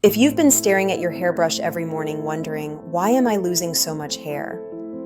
If you've been staring at your hairbrush every morning wondering, why am I losing so much hair?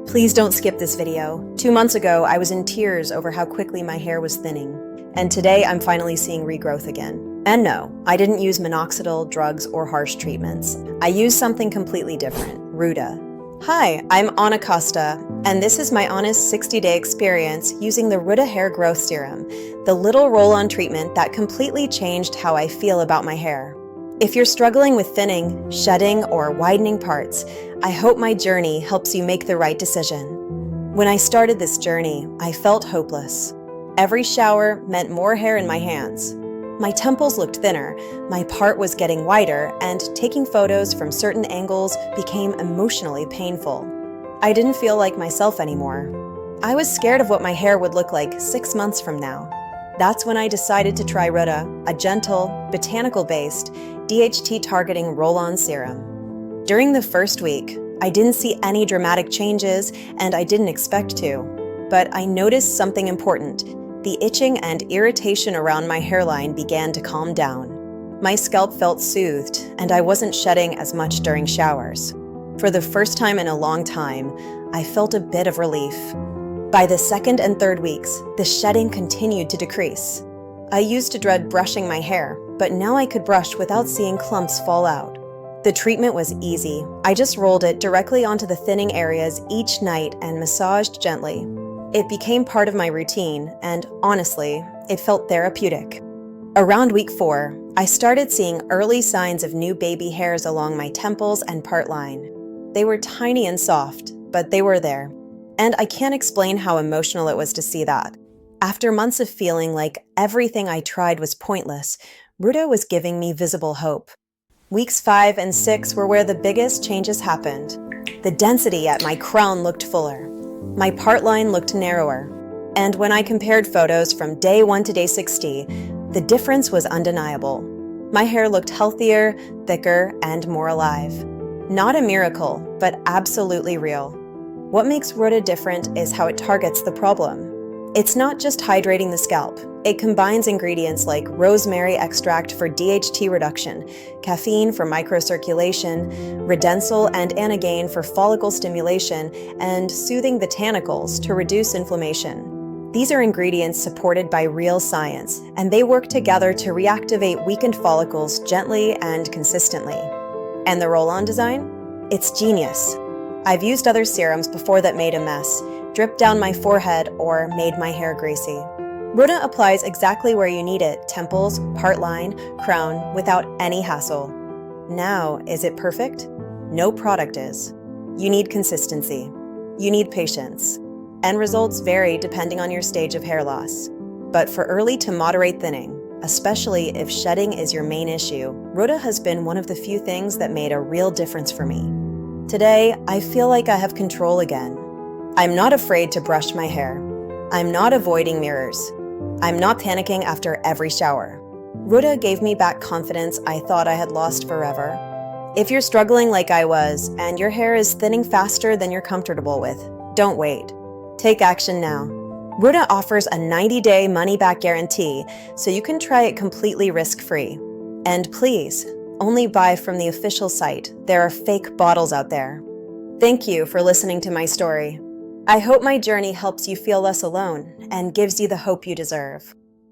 Please don't skip this video. 2 months ago, I was in tears over how quickly my hair was thinning. And today, I'm finally seeing regrowth again. And no, I didn't use minoxidil, drugs, or harsh treatments. I used something completely different, Roota. Hi, I'm Anna Costa, and this is my honest 60-day experience using the Roota Hair Growth Serum, the little roll-on treatment that completely changed how I feel about my hair. If you're struggling with thinning, shedding, or widening parts, I hope my journey helps you make the right decision. When I started this journey, I felt hopeless. Every shower meant more hair in my hands. My temples looked thinner, my part was getting wider, and taking photos from certain angles became emotionally painful. I didn't feel like myself anymore. I was scared of what my hair would look like 6 months from now. That's when I decided to try Roota, a gentle, botanical-based, DHT-targeting roll-on serum. During the first week, I didn't see any dramatic changes, and I didn't expect to. But I noticed something important. The itching and irritation around my hairline began to calm down. My scalp felt soothed, and I wasn't shedding as much during showers. For the first time in a long time, I felt a bit of relief. By the second and third weeks, the shedding continued to decrease. I used to dread brushing my hair, but now I could brush without seeing clumps fall out. The treatment was easy. I just rolled it directly onto the thinning areas each night and massaged gently. It became part of my routine, and honestly, it felt therapeutic. Around week 4, I started seeing early signs of new baby hairs along my temples and part line. They were tiny and soft, but they were there. And I can't explain how emotional it was to see that. After months of feeling like everything I tried was pointless, Roota was giving me visible hope. Weeks 5 and 6 were where the biggest changes happened. The density at my crown looked fuller. My part line looked narrower. And when I compared photos from day 1 to day 60, the difference was undeniable. My hair looked healthier, thicker, and more alive. Not a miracle, but absolutely real. What makes Roota different is how it targets the problem. It's not just hydrating the scalp. It combines ingredients like rosemary extract for DHT reduction, caffeine for microcirculation, Redensyl and anagen for follicle stimulation, and soothing botanicals to reduce inflammation. These are ingredients supported by real science, and they work together to reactivate weakened follicles gently and consistently. And the roll-on design? It's genius. I've used other serums before that made a mess, dripped down my forehead, or made my hair greasy. Roota applies exactly where you need it, temples, part line, crown, without any hassle. Now, is it perfect? No product is. You need consistency. You need patience. And results vary depending on your stage of hair loss. But for early to moderate thinning, especially if shedding is your main issue, Roota has been one of the few things that made a real difference for me. Today, I feel like I have control again. I'm not afraid to brush my hair. I'm not avoiding mirrors. I'm not panicking after every shower. Roota gave me back confidence I thought I had lost forever. If you're struggling like I was, and your hair is thinning faster than you're comfortable with, don't wait. Take action now. Roota offers a 90-day money-back guarantee, so you can try it completely risk-free. And please, only buy from the official site. There are fake bottles out there. Thank you for listening to my story. I hope my journey helps you feel less alone and gives you the hope you deserve.